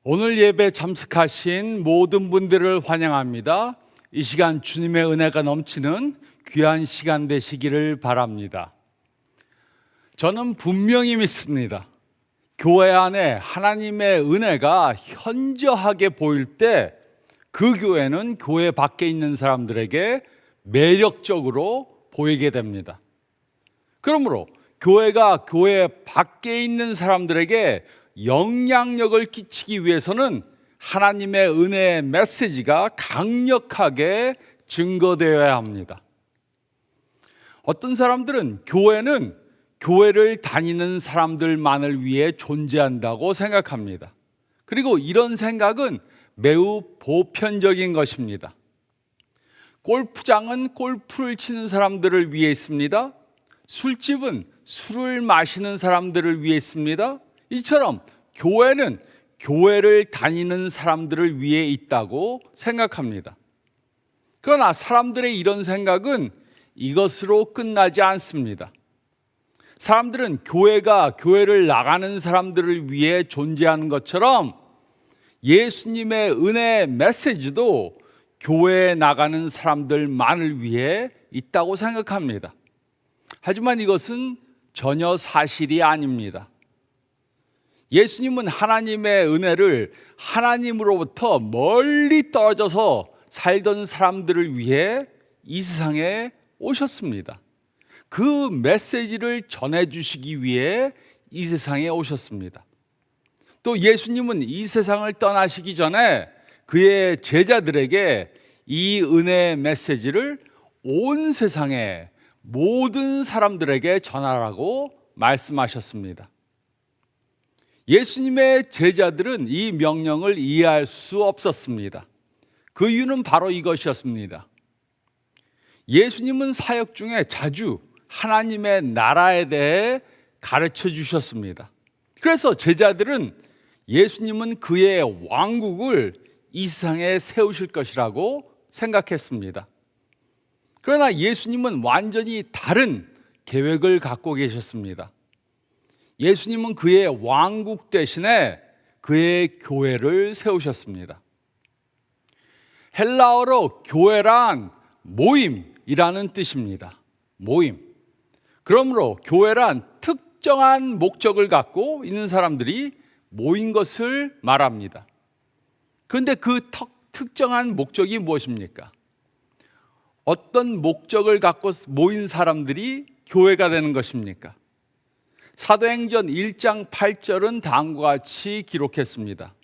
오늘 예배 참석하신 모든 분들을 환영합니다. 이 시간 주님의 은혜가 넘치는 귀한 시간 되시기를 바랍니다. 저는 분명히 믿습니다. 교회 안에 하나님의 은혜가 현저하게 보일 때 그 교회는 교회 밖에 있는 사람들에게 매력적으로 보이게 됩니다. 그러므로 교회가 교회 밖에 있는 사람들에게 영향력을 끼치기 위해서는 하나님의 은혜의 메시지가 강력하게 증거되어야 합니다. 어떤 사람들은 교회는 교회를 다니는 사람들만을 위해 존재한다고 생각합니다. 그리고 이런 생각은 매우 보편적인 것입니다. 골프장은 골프를 치는 사람들을 위해 있습니다. 술집은 술을 마시는 사람들을 위해 있습니다. 이처럼 교회는 교회를 다니는 사람들을 위해 있다고 생각합니다. 그러나 사람들의 이런 생각은 이것으로 끝나지 않습니다. 사람들은 교회가 교회를 나가는 사람들을 위해 존재하는 것처럼 예수님의 은혜의 메시지도 교회에 나가는 사람들만을 위해 있다고 생각합니다. 하지만 이것은 전혀 사실이 아닙니다. 예수님은 하나님의 은혜를 하나님으로부터 멀리 떨어져서 살던 사람들을 위해 이 세상에 오셨습니다. 그 메시지를 전해주시기 위해 이 세상에 오셨습니다. 또 예수님은 이 세상을 떠나시기 전에 그의 제자들에게 이 은혜의 메시지를 온 세상의 모든 사람들에게 전하라고 말씀하셨습니다. 예수님의 제자들은 이 명령을 이해할 수 없었습니다. 그 이유는 바로 이것이었습니다. 예수님은 사역 중에 자주 하나님의 나라에 대해 가르쳐 주셨습니다. 그래서 제자들은 예수님은 그의 왕국을 이 세상에 세우실 것이라고 생각했습니다. 그러나 예수님은 완전히 다른 계획을 갖고 계셨습니다. 예수님은 그의 왕국 대신에 그의 교회를 세우셨습니다. 헬라어로 교회란 모임이라는 뜻입니다. 모임. 그러므로 교회란 특정한 목적을 갖고 있는 사람들이 모인 것을 말합니다. 그런데 그 특정한 목적이 무엇입니까? 어떤 목적을 갖고 모인 사람들이 교회가 되는 것입니까? 사도행전 1장 8절은 다음과 같이 기록했습니다.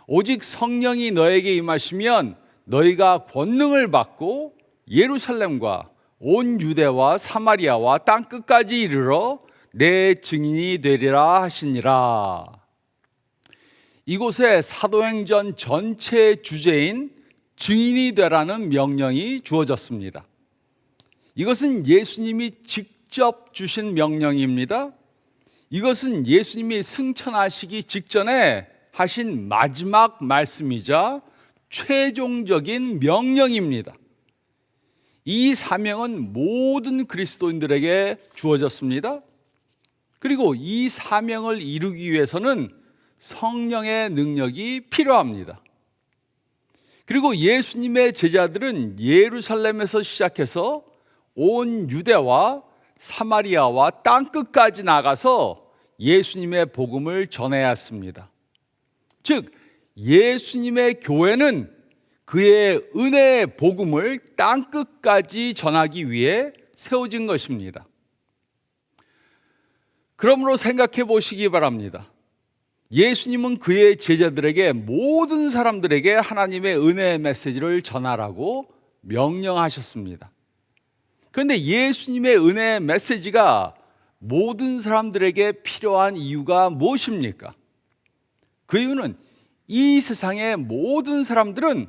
오직 성령이 너에게 임하시면 너희가 권능을 받고 예루살렘과 온 유대와 사마리아와 땅끝까지 이르러 내 증인이 되리라 하시니라. 이곳에 사도행전 전체의 주제인 증인이 되라는 명령이 주어졌습니다. 이것은 예수님이 직접 주신 명령입니다. 이것은 예수님이 승천하시기 직전에 하신 마지막 말씀이자 최종적인 명령입니다. 이 사명은 모든 그리스도인들에게 주어졌습니다. 그리고 이 사명을 이루기 위해서는 성령의 능력이 필요합니다. 그리고 예수님의 제자들은 예루살렘에서 시작해서 온 유대와 사마리아와 땅끝까지 나가서 예수님의 복음을 전해야 했습니다. 즉 예수님의 교회는 그의 은혜의 복음을 땅끝까지 전하기 위해 세워진 것입니다. 그러므로 생각해 보시기 바랍니다. 예수님은 그의 제자들에게 모든 사람들에게 하나님의 은혜의 메시지를 전하라고 명령하셨습니다. 그런데 예수님의 은혜의 메시지가 모든 사람들에게 필요한 이유가 무엇입니까? 그 이유는 이 세상의 모든 사람들은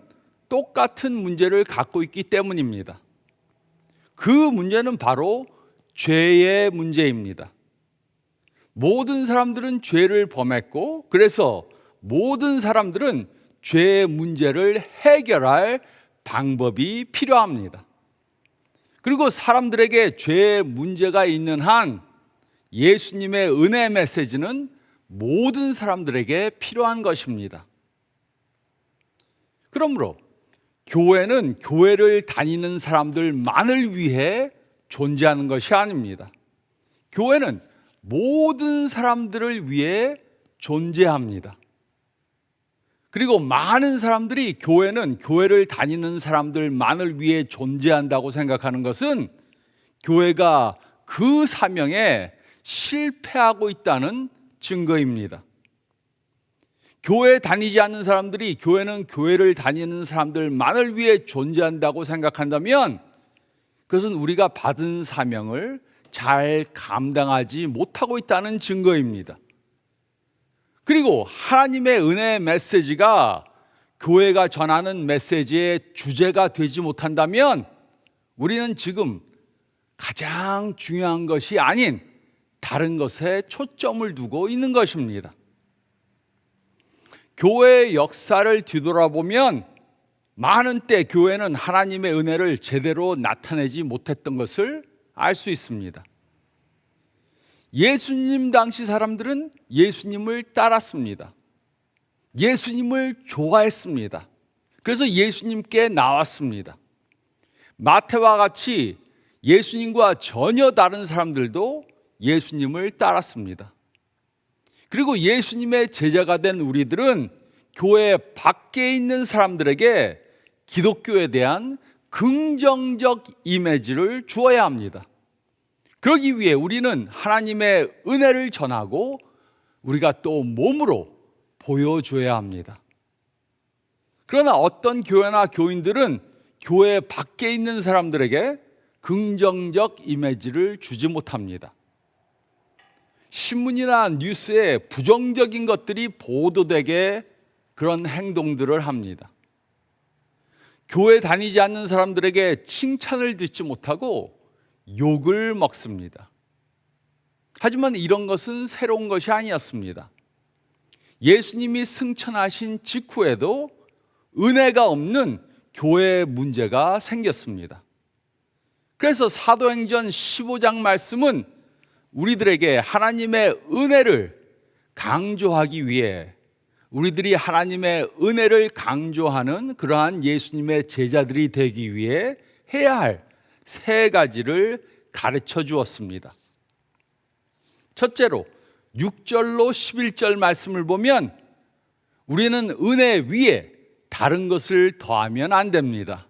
똑같은 문제를 갖고 있기 때문입니다. 그 문제는 바로 죄의 문제입니다. 모든 사람들은 죄를 범했고, 그래서 모든 사람들은 죄의 문제를 해결할 방법이 필요합니다. 그리고 사람들에게 죄의 문제가 있는 한 예수님의 은혜 메시지는 모든 사람들에게 필요한 것입니다. 그러므로 교회는 교회를 다니는 사람들만을 위해 존재하는 것이 아닙니다. 교회는 모든 사람들을 위해 존재합니다. 그리고 많은 사람들이 교회는 교회를 다니는 사람들만을 위해 존재한다고 생각하는 것은 교회가 그 사명에 실패하고 있다는 증거입니다. 교회 다니지 않는 사람들이 교회는 교회를 다니는 사람들만을 위해 존재한다고 생각한다면 그것은 우리가 받은 사명을 잘 감당하지 못하고 있다는 증거입니다. 그리고 하나님의 은혜의 메시지가 교회가 전하는 메시지의 주제가 되지 못한다면 우리는 지금 가장 중요한 것이 아닌 다른 것에 초점을 두고 있는 것입니다. 교회의 역사를 뒤돌아보면 많은 때 교회는 하나님의 은혜를 제대로 나타내지 못했던 것을 알 수 있습니다. 예수님 당시 사람들은 예수님을 따랐습니다. 예수님을 좋아했습니다. 그래서 예수님께 나왔습니다. 마태와 같이 예수님과 전혀 다른 사람들도 예수님을 따랐습니다. 그리고 예수님의 제자가 된 우리들은 교회 밖에 있는 사람들에게 기독교에 대한 긍정적 이미지를 주어야 합니다. 그러기 위해 우리는 하나님의 은혜를 전하고 우리가 또 몸으로 보여줘야 합니다. 그러나 어떤 교회나 교인들은 교회 밖에 있는 사람들에게 긍정적 이미지를 주지 못합니다. 신문이나 뉴스에 부정적인 것들이 보도되게 그런 행동들을 합니다. 교회 다니지 않는 사람들에게 칭찬을 듣지 못하고 욕을 먹습니다. 하지만 이런 것은 새로운 것이 아니었습니다. 예수님이 승천하신 직후에도 은혜가 없는 교회의 문제가 생겼습니다. 그래서 사도행전 15장 말씀은 우리들에게 하나님의 은혜를 강조하기 위해 우리들이 하나님의 은혜를 강조하는 그러한 예수님의 제자들이 되기 위해 해야 할 세 가지를 가르쳐 주었습니다. 첫째로 6절로 11절 말씀을 보면 우리는 은혜 위에 다른 것을 더하면 안 됩니다.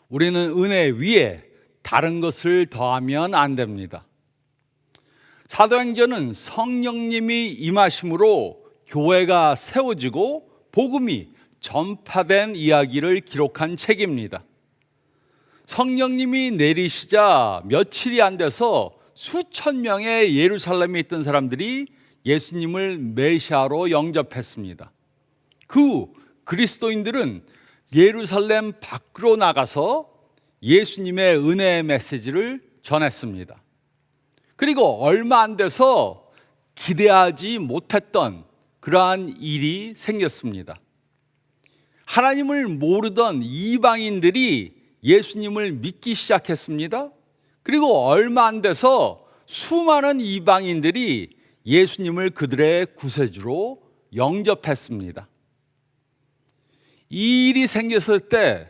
우리는 은혜 위에 다른 것을 더하면 안 됩니다. 사도행전은 성령님이 임하심으로 교회가 세워지고 복음이 전파된 이야기를 기록한 책입니다. 성령님이 내리시자 며칠이 안 돼서 수천 명의 예루살렘에 있던 사람들이 예수님을 메시아로 영접했습니다. 그 후 그리스도인들은 예루살렘 밖으로 나가서 예수님의 은혜의 메시지를 전했습니다. 그리고 얼마 안 돼서 기대하지 못했던 그러한 일이 생겼습니다. 하나님을 모르던 이방인들이 예수님을 믿기 시작했습니다. 그리고 얼마 안 돼서 수많은 이방인들이 예수님을 그들의 구세주로 영접했습니다. 이 일이 생겼을 때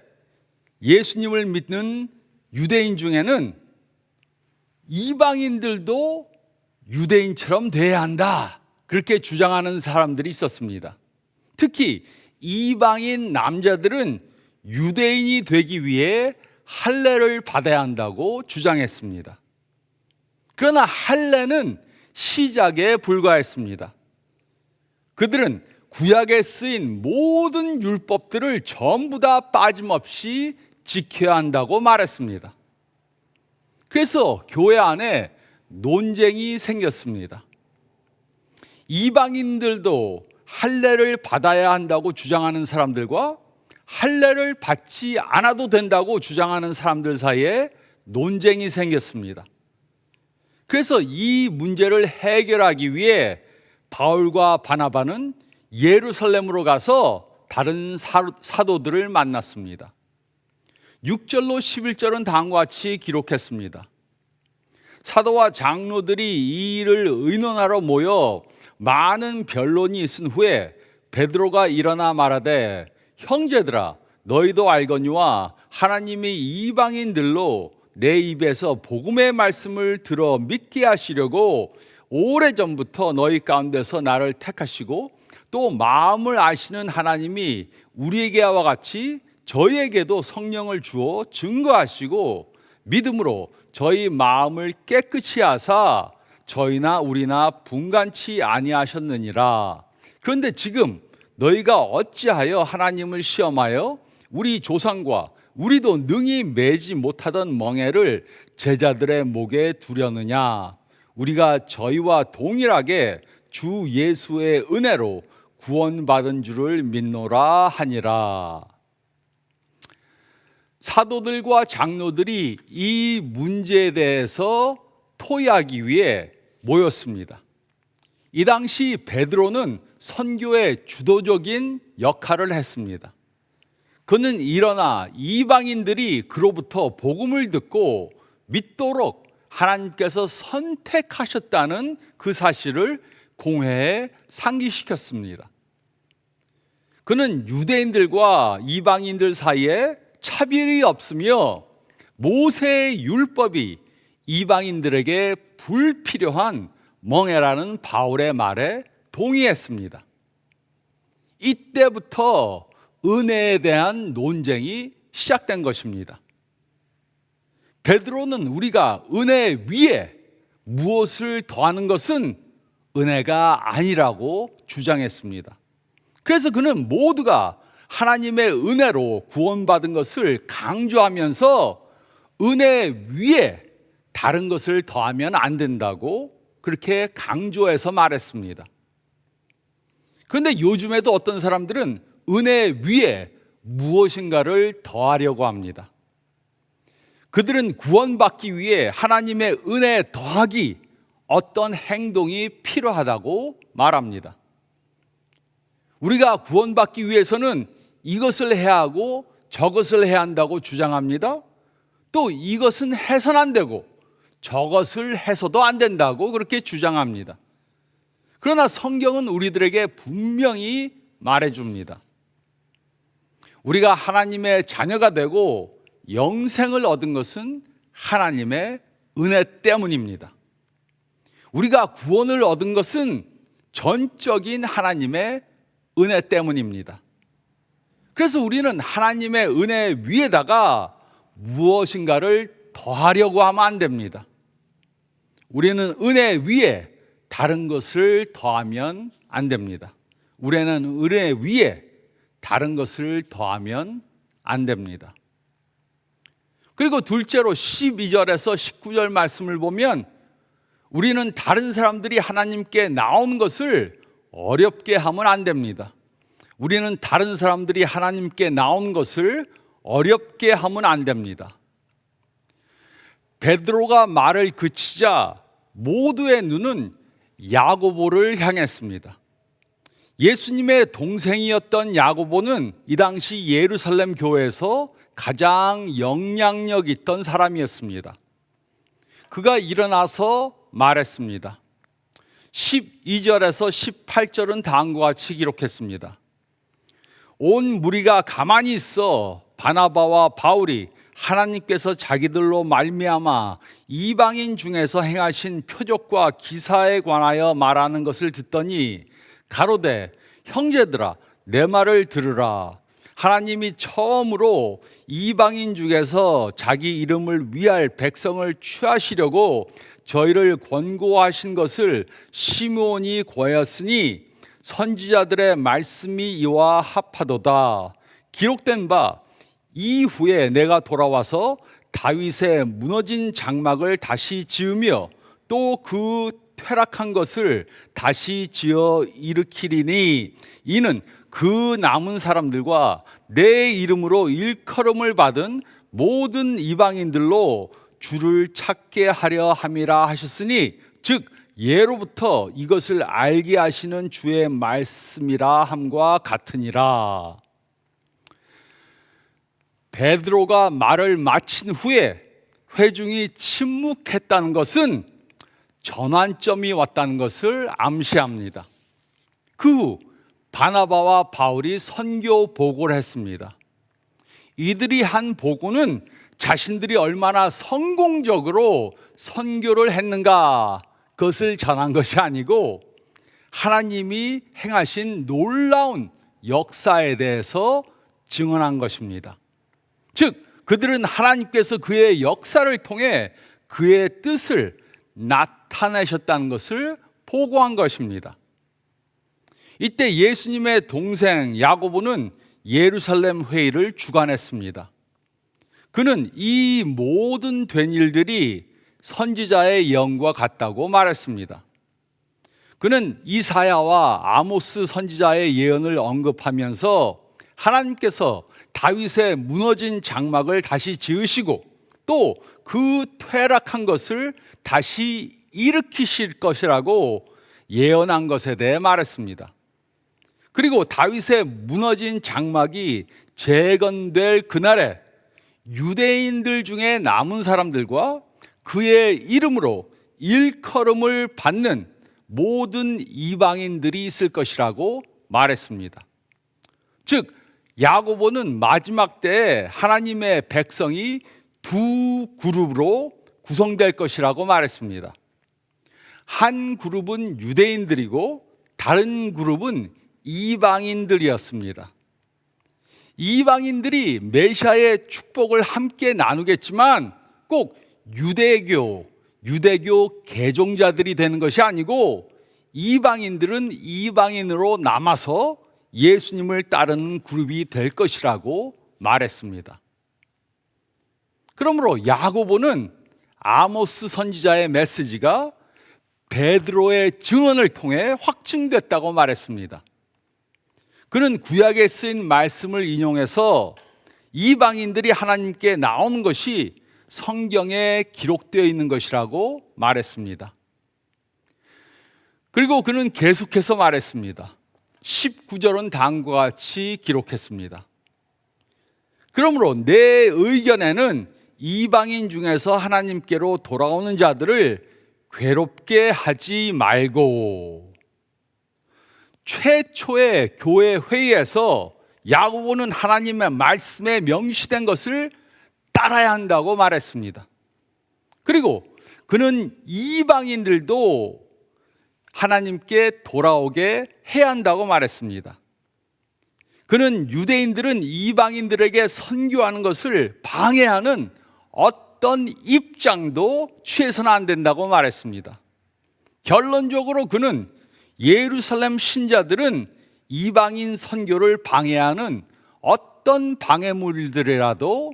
예수님을 믿는 유대인 중에는 이방인들도 유대인처럼 돼야 한다, 그렇게 주장하는 사람들이 있었습니다. 특히 이방인 남자들은 유대인이 되기 위해 할례를 받아야 한다고 주장했습니다. 그러나 할례는 시작에 불과했습니다. 그들은 구약에 쓰인 모든 율법들을 전부 다 빠짐없이 지켜야 한다고 말했습니다. 그래서 교회 안에 논쟁이 생겼습니다. 이방인들도 할례를 받아야 한다고 주장하는 사람들과 할례를 받지 않아도 된다고 주장하는 사람들 사이에 논쟁이 생겼습니다. 그래서 이 문제를 해결하기 위해 바울과 바나바는 예루살렘으로 가서 다른 사도들을 만났습니다. 6절로 11절은 다음과 같이 기록했습니다. 사도와 장로들이 이 일을 의논하러 모여 많은 변론이 있은 후에 베드로가 일어나 말하되 형제들아 너희도 알거니와 하나님이 이방인들로 내 입에서 복음의 말씀을 들어 믿게 하시려고 오래전부터 너희 가운데서 나를 택하시고 또 마음을 아시는 하나님이 우리에게와 같이 저희에게도 성령을 주어 증거하시고 믿음으로 저희 마음을 깨끗이 하사 저희나 우리나 분간치 아니하셨느니라. 그런데 지금 너희가 어찌하여 하나님을 시험하여 우리 조상과 우리도 능히 매지 못하던 멍에를 제자들의 목에 두려느냐. 우리가 저희와 동일하게 주 예수의 은혜로 구원받은 줄을 믿노라 하니라. 사도들과 장로들이 이 문제에 대해서 토의하기 위해 모였습니다. 이 당시 베드로는 선교의 주도적인 역할을 했습니다. 그는 일어나 이방인들이 그로부터 복음을 듣고 믿도록 하나님께서 선택하셨다는 그 사실을 공회에 상기시켰습니다. 그는 유대인들과 이방인들 사이에 차별이 없으며 모세의 율법이 이방인들에게 불필요한 멍에라는 바울의 말에 동의했습니다. 이때부터 은혜에 대한 논쟁이 시작된 것입니다. 베드로는 우리가 은혜 위에 무엇을 더하는 것은 은혜가 아니라고 주장했습니다. 그래서 그는 모두가 하나님의 은혜로 구원받은 것을 강조하면서 은혜 위에 다른 것을 더하면 안 된다고 그렇게 강조해서 말했습니다. 그런데 요즘에도 어떤 사람들은 은혜 위에 무엇인가를 더하려고 합니다. 그들은 구원받기 위해 하나님의 은혜에 더하기 어떤 행동이 필요하다고 말합니다. 우리가 구원받기 위해서는 이것을 해야 하고 저것을 해야 한다고 주장합니다. 또 이것은 해서는 안 되고 저것을 해서도 안 된다고 그렇게 주장합니다. 그러나 성경은 우리들에게 분명히 말해줍니다. 우리가 하나님의 자녀가 되고 영생을 얻은 것은 하나님의 은혜 때문입니다. 우리가 구원을 얻은 것은 전적인 하나님의 은혜 때문입니다. 그래서 우리는 하나님의 은혜 위에다가 무엇인가를 더하려고 하면 안 됩니다. 우리는 은혜 위에 다른 것을 더하면 안 됩니다. 우리는 은혜 위에 다른 것을 더하면 안 됩니다. 그리고 둘째로 12절에서 19절 말씀을 보면 우리는 다른 사람들이 하나님께 나온 것을 어렵게 하면 안 됩니다. 우리는 다른 사람들이 하나님께 나온 것을 어렵게 하면 안 됩니다. 베드로가 말을 그치자 모두의 눈은 야고보를 향했습니다. 예수님의 동생이었던 야고보는 이 당시 예루살렘 교회에서 가장 영향력 있던 사람이었습니다. 그가 일어나서 말했습니다. 12절에서 18절은 다음과 같이 기록했습니다. 온 무리가 가만히 있어 바나바와 바울이 하나님께서 자기들로 말미암아 이방인 중에서 행하신 표적과 기사에 관하여 말하는 것을 듣더니 가로되 형제들아 내 말을 들으라. 하나님이 처음으로 이방인 중에서 자기 이름을 위할 백성을 취하시려고 저희를 권고하신 것을 시므온이 고하였으니 선지자들의 말씀이 이와 합하도다. 기록된 바 이후에 내가 돌아와서 다윗의 무너진 장막을 다시 지으며 또 그 퇴락한 것을 다시 지어 일으키리니 이는 그 남은 사람들과 내 이름으로 일컬음을 받은 모든 이방인들로 주를 찾게 하려 함이라 하셨으니 즉 예로부터 이것을 알게 하시는 주의 말씀이라 함과 같으니라. 베드로가 말을 마친 후에 회중이 침묵했다는 것은 전환점이 왔다는 것을 암시합니다. 그 후 바나바와 바울이 선교 보고를 했습니다. 이들이 한 보고는 자신들이 얼마나 성공적으로 선교를 했는가 그것을 전한 것이 아니고 하나님이 행하신 놀라운 역사에 대해서 증언한 것입니다. 즉 그들은 하나님께서 그의 역사를 통해 그의 뜻을 나타내셨다는 것을 보고한 것입니다. 이때 예수님의 동생 야고보는 예루살렘 회의를 주관했습니다. 그는 이 모든 된 일들이 선지자의 예언과 같다고 말했습니다. 그는 이사야와 아모스 선지자의 예언을 언급하면서 하나님께서 다윗의 무너진 장막을 다시 지으시고 또 그 퇴락한 것을 다시 일으키실 것이라고 예언한 것에 대해 말했습니다. 그리고 다윗의 무너진 장막이 재건될 그날에 유대인들 중에 남은 사람들과 그의 이름으로 일컬음을 받는 모든 이방인들이 있을 것이라고 말했습니다. 즉 야고보는 마지막 때에 하나님의 백성이 두 그룹으로 구성될 것이라고 말했습니다. 한 그룹은 유대인들이고 다른 그룹은 이방인들이었습니다. 이방인들이 메시아의 축복을 함께 나누겠지만 꼭 유대교 개종자들이 되는 것이 아니고 이방인들은 이방인으로 남아서 예수님을 따르는 그룹이 될 것이라고 말했습니다. 그러므로 야고보는 아모스 선지자의 메시지가 베드로의 증언을 통해 확증됐다고 말했습니다. 그는 구약에 쓰인 말씀을 인용해서 이방인들이 하나님께 나오는 것이 성경에 기록되어 있는 것이라고 말했습니다. 그리고 그는 계속해서 말했습니다. 19절은 다음과 같이 기록했습니다. 그러므로 내 의견에는 이방인 중에서 하나님께로 돌아오는 자들을 괴롭게 하지 말고, 최초의 교회 회의에서 야고보는 하나님의 말씀에 명시된 것을 따라야 한다고 말했습니다. 그리고 그는 이방인들도 하나님께 돌아오게 해야 한다고 말했습니다. 그는 유대인들은 이방인들에게 선교하는 것을 방해하는 어떤 입장도 취해서는 안 된다고 말했습니다. 결론적으로 그는 예루살렘 신자들은 이방인 선교를 방해하는 어떤 방해물들이라도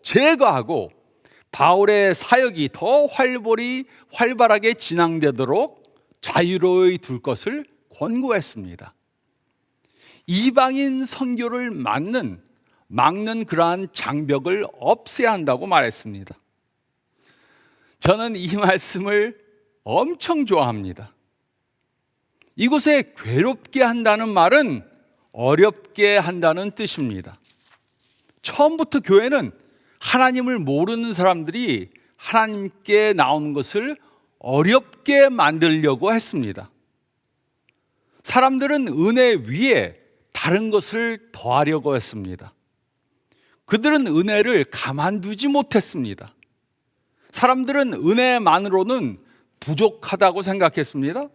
제거하고 바울의 사역이 더 활발하게 진행되도록 자유로이 둘 것을 권고했습니다. 이방인 선교를 막는 그러한 장벽을 없애야 한다고 말했습니다. 저는 이 말씀을 엄청 좋아합니다. 이곳에 괴롭게 한다는 말은 어렵게 한다는 뜻입니다. 처음부터 교회는 하나님을 모르는 사람들이 하나님께 나오는 것을 어렵게 만들려고 했습니다. 사람들은 은혜 위에 다른 것을 더하려고 했습니다. 그들은 은혜를 가만두지 못했습니다. 사람들은 은혜만으로는 부족하다고 생각했습니다.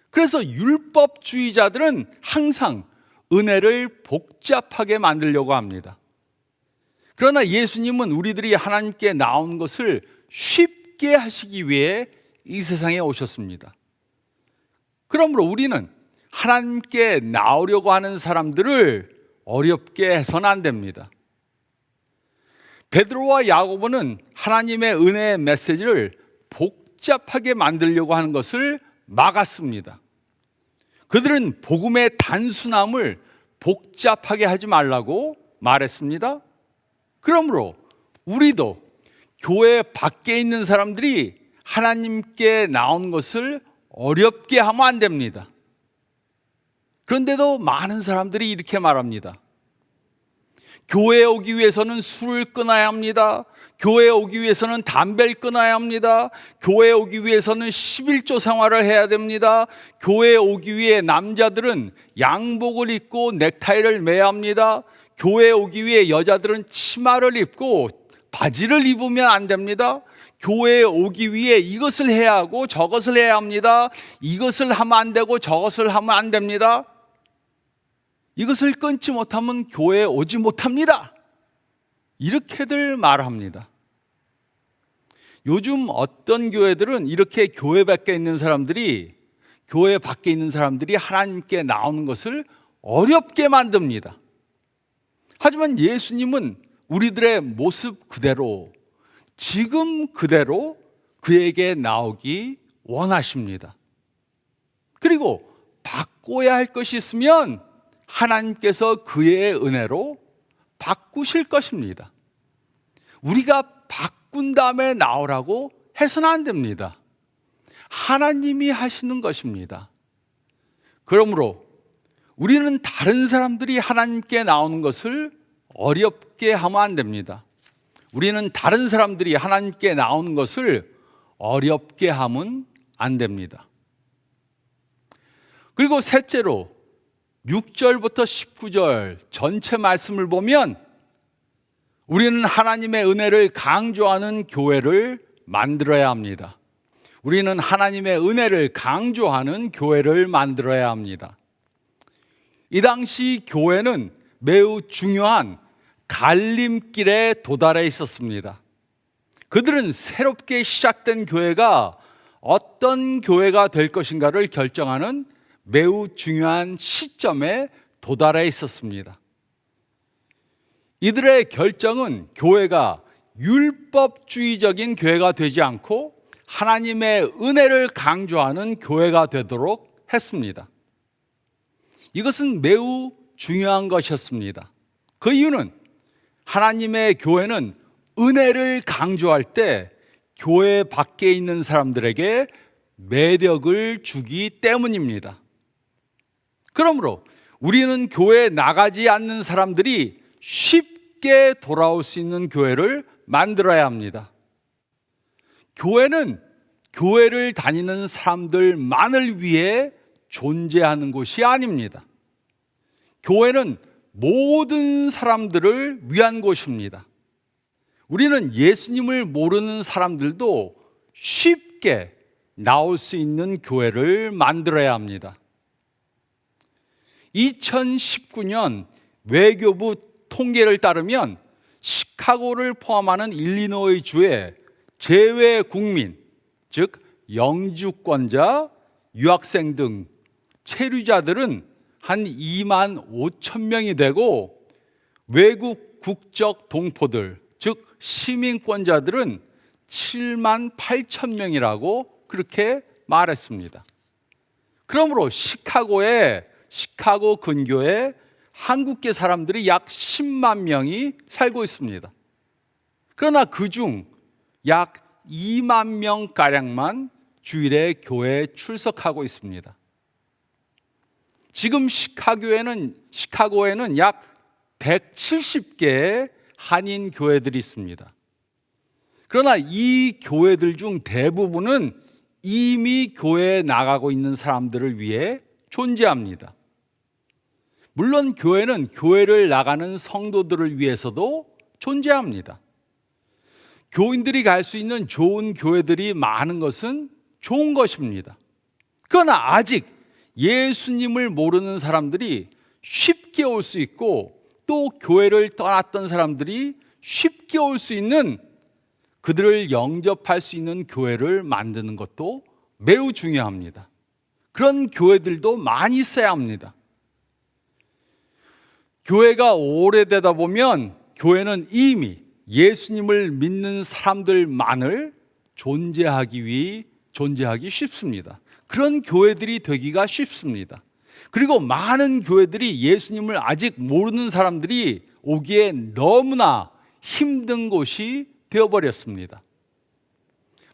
그래서 율법주의자들은 항상 은혜를 복잡하게 만들려고 합니다. 그러나 예수님은 우리들이 하나님께 나온 것을 쉽게 하시기 위해 이 세상에 오셨습니다. 그러므로 우리는 하나님께 나오려고 하는 사람들을 어렵게 해서는 안 됩니다. 베드로와 야고보는 하나님의 은혜의 메시지를 복잡하게 만들려고 하는 것을 막았습니다. 그들은 복음의 단순함을 복잡하게 하지 말라고 말했습니다. 그러므로 우리도 교회 밖에 있는 사람들이 하나님께 나온 것을 어렵게 하면 안 됩니다. 그런데도 많은 사람들이 이렇게 말합니다. 교회에 오기 위해서는 술을 끊어야 합니다. 교회에 오기 위해서는 담배를 끊어야 합니다. 교회에 오기 위해서는 11조 생활을 해야 됩니다. 교회에 오기 위해 남자들은 양복을 입고 넥타이를 매야 합니다. 교회에 오기 위해 여자들은 치마를 입고 바지를 입으면 안 됩니다. 교회에 오기 위해 이것을 해야 하고 저것을 해야 합니다. 이것을 하면 안 되고 저것을 하면 안 됩니다. 이것을 끊지 못하면 교회에 오지 못합니다. 이렇게들 말합니다. 요즘 어떤 교회들은 이렇게 교회 밖에 있는 사람들이 하나님께 나오는 것을 어렵게 만듭니다. 하지만 예수님은 우리들의 모습 그대로, 지금 그대로 그에게 나오기 원하십니다. 그리고 바꿔야 할 것이 있으면 하나님께서 그의 은혜로 바꾸실 것입니다. 우리가 바꾼 다음에 나오라고 해서는 안 됩니다. 하나님이 하시는 것입니다. 그러므로 우리는 다른 사람들이 하나님께 나오는 것을 어렵게 하면 안 됩니다. 우리는 다른 사람들이 하나님께 나오는 것을 어렵게 하면 안 됩니다. 그리고 셋째로 6절부터 19절 전체 말씀을 보면 우리는 하나님의 은혜를 강조하는 교회를 만들어야 합니다. 우리는 하나님의 은혜를 강조하는 교회를 만들어야 합니다. 이 당시 교회는 매우 중요한 갈림길에 도달해 있었습니다. 그들은 새롭게 시작된 교회가 어떤 교회가 될 것인가를 결정하는 매우 중요한 시점에 도달해 있었습니다. 이들의 결정은 교회가 율법주의적인 교회가 되지 않고 하나님의 은혜를 강조하는 교회가 되도록 했습니다. 이것은 매우 중요한 것이었습니다. 그 이유는 하나님의 교회는 은혜를 강조할 때 교회 밖에 있는 사람들에게 매력을 주기 때문입니다. 그러므로 우리는 교회에 나가지 않는 사람들이 쉽게 돌아올 수 있는 교회를 만들어야 합니다. 교회는 교회를 다니는 사람들만을 위해 존재하는 곳이 아닙니다. 교회는 모든 사람들을 위한 곳입니다. 우리는 예수님을 모르는 사람들도 쉽게 나올 수 있는 교회를 만들어야 합니다. 2019년 외교부 통계를 따르면 시카고를 포함하는 일리노이 주의 재외 국민, 즉 영주권자, 유학생 등 체류자들은 한 2만 5천 명이 되고 외국 국적 동포들, 즉 시민권자들은 7만 8천 명이라고 그렇게 말했습니다. 그러므로 시카고 근교에 한국계 사람들이 약 10만 명이 살고 있습니다. 그러나 그중 약 2만 명가량만 주일에 교회에 출석하고 있습니다. 지금 시카고에는 약 170개의 한인 교회들이 있습니다. 그러나 이 교회들 중 대부분은 이미 교회에 나가고 있는 사람들을 위해 존재합니다. 물론 교회는 교회를 나가는 성도들을 위해서도 존재합니다. 교인들이 갈 수 있는 좋은 교회들이 많은 것은 좋은 것입니다. 그러나 아직 예수님을 모르는 사람들이 쉽게 올 수 있고 또 교회를 떠났던 사람들이 쉽게 올 수 있는, 그들을 영접할 수 있는 교회를 만드는 것도 매우 중요합니다. 그런 교회들도 많이 있어야 합니다. 교회가 오래되다 보면 교회는 이미 예수님을 믿는 사람들만을 존재하기 쉽습니다. 그런 교회들이 되기가 쉽습니다. 그리고 많은 교회들이 예수님을 아직 모르는 사람들이 오기에 너무나 힘든 곳이 되어버렸습니다.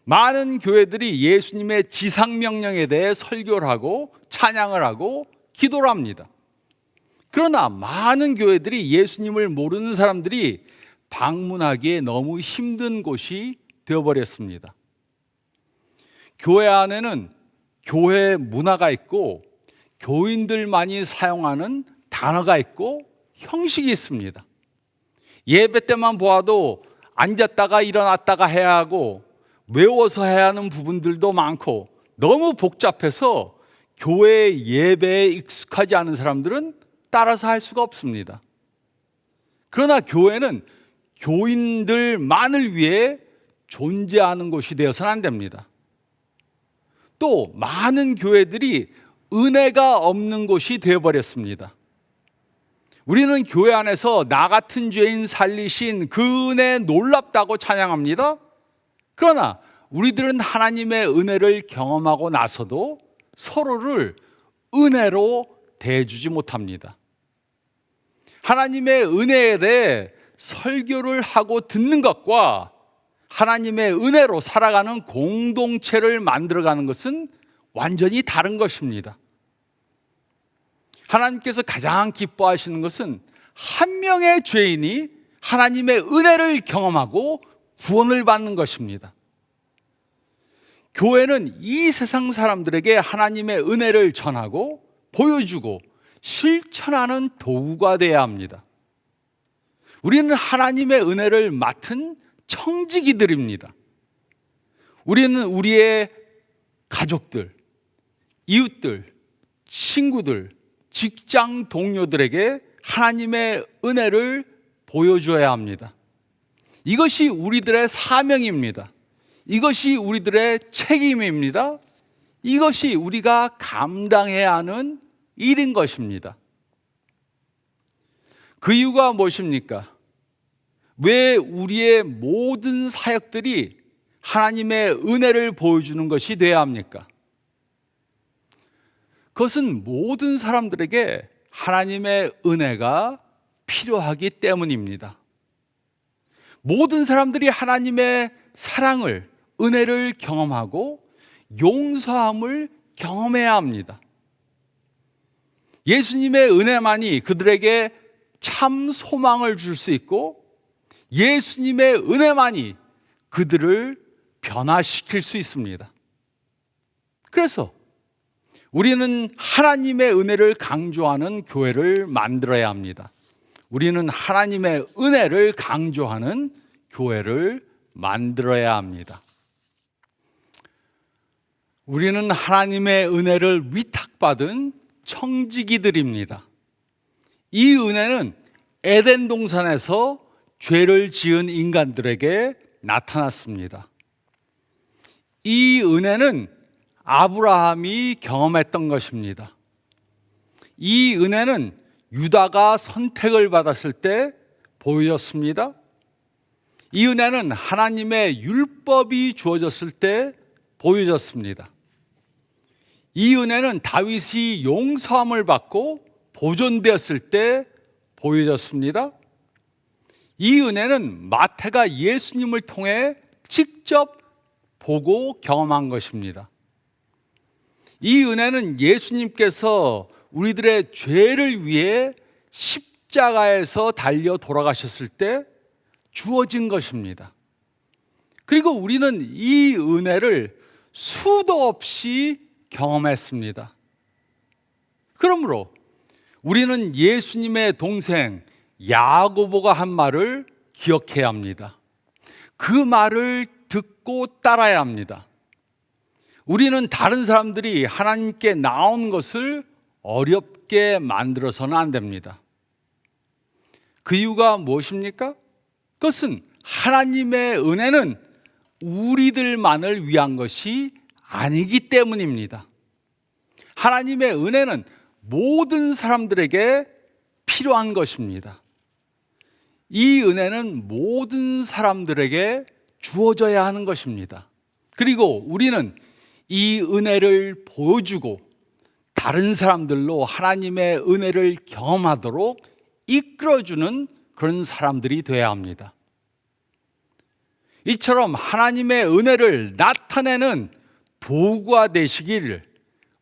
많은 교회들이 예수님의 지상명령에 대해 설교를 하고 찬양을 하고 기도를 합니다. 그러나 많은 교회들이 예수님을 모르는 사람들이 방문하기에 너무 힘든 곳이 되어버렸습니다. 교회 안에는 교회 문화가 있고 교인들만이 사용하는 단어가 있고 형식이 있습니다. 예배 때만 보아도 앉았다가 일어났다가 해야 하고 외워서 해야 하는 부분들도 많고 너무 복잡해서 교회 예배에 익숙하지 않은 사람들은 따라서 할 수가 없습니다. 그러나 교회는 교인들만을 위해 존재하는 곳이 되어서는 안 됩니다. 또 많은 교회들이 은혜가 없는 곳이 되어버렸습니다. 우리는 교회 안에서 나 같은 죄인 살리신 그 은혜 놀랍다고 찬양합니다. 그러나 우리들은 하나님의 은혜를 경험하고 나서도 서로를 은혜로 대해주지 못합니다. 하나님의 은혜에 대해 설교를 하고 듣는 것과 하나님의 은혜로 살아가는 공동체를 만들어가는 것은 완전히 다른 것입니다. 하나님께서 가장 기뻐하시는 것은 한 명의 죄인이 하나님의 은혜를 경험하고 구원을 받는 것입니다. 교회는 이 세상 사람들에게 하나님의 은혜를 전하고 보여주고 실천하는 도구가 되어야 합니다. 우리는 하나님의 은혜를 맡은 청지기들입니다. 우리는 우리의 가족들, 이웃들, 친구들, 직장 동료들에게 하나님의 은혜를 보여줘야 합니다. 이것이 우리들의 사명입니다. 이것이 우리들의 책임입니다. 이것이 우리가 감당해야 하는 일인 것입니다. 그 이유가 무엇입니까? 왜 우리의 모든 사역들이 하나님의 은혜를 보여주는 것이 되어야 합니까? 그것은 모든 사람들에게 하나님의 은혜가 필요하기 때문입니다. 모든 사람들이 하나님의 사랑을, 은혜를 경험하고 용서함을 경험해야 합니다. 예수님의 은혜만이 그들에게 참 소망을 줄 수 있고 예수님의 은혜만이 그들을 변화시킬 수 있습니다. 그래서 우리는 하나님의 은혜를 강조하는 교회를 만들어야 합니다. 우리는 하나님의 은혜를 강조하는 교회를 만들어야 합니다. 우리는 하나님의 은혜를 위탁받은 청지기들입니다. 이 은혜는 에덴 동산에서 죄를 지은 인간들에게 나타났습니다. 이 은혜는 아브라함이 경험했던 것입니다. 이 은혜는 유다가 선택을 받았을 때 보여졌습니다. 이 은혜는 하나님의 율법이 주어졌을 때 보여졌습니다. 이 은혜는 다윗이 용서함을 받고 보존되었을 때 보여졌습니다. 이 은혜는 마태가 예수님을 통해 직접 보고 경험한 것입니다. 이 은혜는 예수님께서 우리들의 죄를 위해 십자가에서 달려 돌아가셨을 때 주어진 것입니다. 그리고 우리는 이 은혜를 수도 없이 경험했습니다. 그러므로 우리는 예수님의 동생 야고보가 한 말을 기억해야 합니다. 그 말을 듣고 따라야 합니다. 우리는 다른 사람들이 하나님께 나온 것을 어렵게 만들어서는 안 됩니다. 그 이유가 무엇입니까? 그것은 하나님의 은혜는 우리들만을 위한 것이 아니기 때문입니다. 하나님의 은혜는 모든 사람들에게 필요한 것입니다. 이 은혜는 모든 사람들에게 주어져야 하는 것입니다. 그리고 우리는 이 은혜를 보여주고 다른 사람들로 하나님의 은혜를 경험하도록 이끌어주는 그런 사람들이 되어야 합니다. 이처럼 하나님의 은혜를 나타내는 도구가 되시기를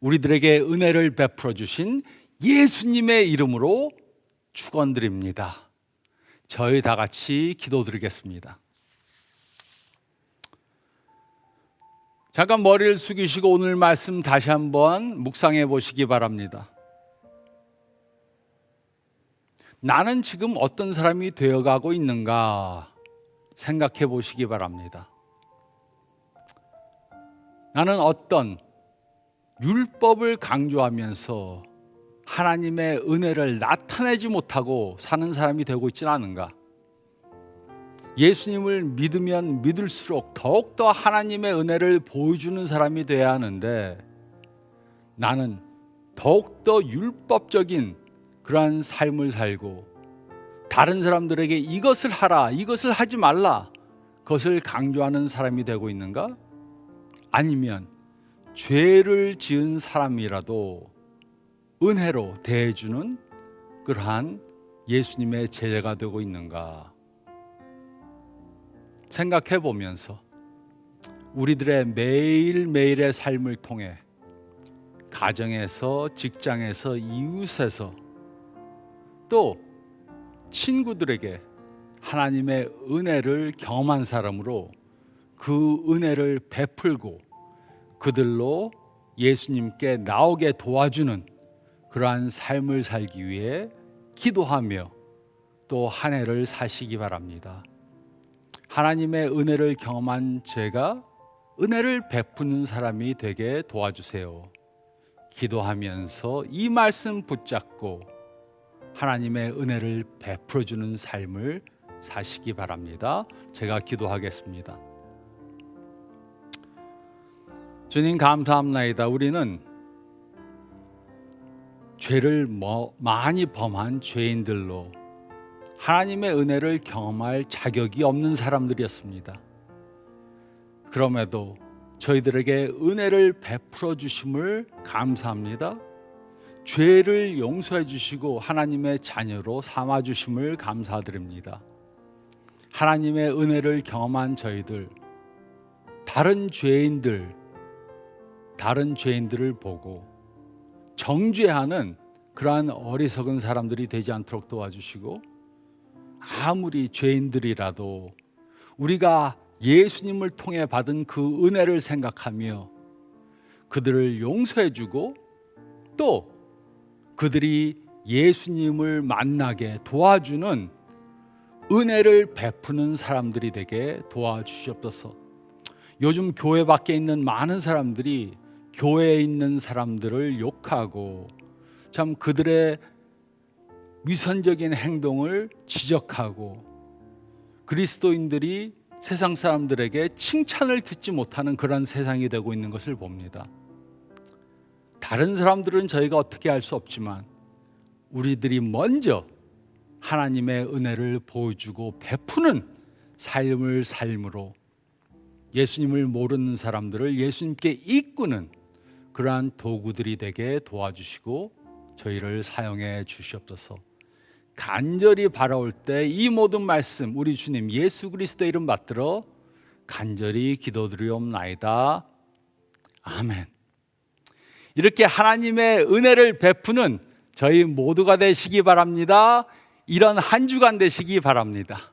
우리들에게 은혜를 베풀어 주신 예수님의 이름으로 축원드립니다. 저희 다 같이 기도드리겠습니다. 잠깐 머리를 숙이시고 오늘 말씀 다시 한번 묵상해 보시기 바랍니다. 나는 지금 어떤 사람이 되어가고 있는가 생각해 보시기 바랍니다. 나는 어떤 율법을 강조하면서 하나님의 은혜를 나타내지 못하고 사는 사람이 되고 있지는 않은가? 예수님을 믿으면 믿을수록 더욱더 하나님의 은혜를 보여주는 사람이 되어야 하는데 나는 더욱더 율법적인 그러한 삶을 살고 다른 사람들에게 이것을 하라, 이것을 하지 말라, 그것을 강조하는 사람이 되고 있는가? 아니면 죄를 지은 사람이라도 은혜로 대해주는 그러한 예수님의 제자가 되고 있는가 생각해 보면서 우리들의 매일매일의 삶을 통해 가정에서, 직장에서, 이웃에서 또 친구들에게 하나님의 은혜를 경험한 사람으로 그 은혜를 베풀고 그들로 예수님께 나오게 도와주는 그러한 삶을 살기 위해 기도하며 또 한 해를 사시기 바랍니다. 하나님의 은혜를 경험한 제가 은혜를 베푸는 사람이 되게 도와주세요. 기도하면서 이 말씀 붙잡고 하나님의 은혜를 베풀어주는 삶을 사시기 바랍니다. 제가 기도하겠습니다. 주님 감사합나이다. 우리는 죄를 많이 범한 죄인들로 하나님의 은혜를 경험할 자격이 없는 사람들이었습니다. 그럼에도 저희들에게 은혜를 베풀어 주심을 감사합니다. 죄를 용서해 주시고 하나님의 자녀로 삼아 주심을 감사드립니다. 하나님의 은혜를 경험한 저희들, 다른 죄인들을 보고 정죄하는 그러한 어리석은 사람들이 되지 않도록 도와주시고 아무리 죄인들이라도 우리가 예수님을 통해 받은 그 은혜를 생각하며 그들을 용서해주고 또 그들이 예수님을 만나게 도와주는 은혜를 베푸는 사람들이 되게 도와주시옵소서. 요즘 교회 밖에 있는 많은 사람들이 교회에 있는 사람들을 욕하고 참 그들의 위선적인 행동을 지적하고 그리스도인들이 세상 사람들에게 칭찬을 듣지 못하는 그런 세상이 되고 있는 것을 봅니다. 다른 사람들은 저희가 어떻게 할 수 없지만 우리들이 먼저 하나님의 은혜를 보여주고 베푸는 삶을 삶으로 예수님을 모르는 사람들을 예수님께 이끄는 그러한 도구들이 되게 도와주시고 저희를 사용해 주시옵소서. 간절히 바라올 때 이 모든 말씀 우리 주님 예수 그리스도의 이름 받들어 간절히 기도드리옵나이다. 아멘. 이렇게 하나님의 은혜를 베푸는 저희 모두가 되시기 바랍니다. 이런 한 주간 되시기 바랍니다.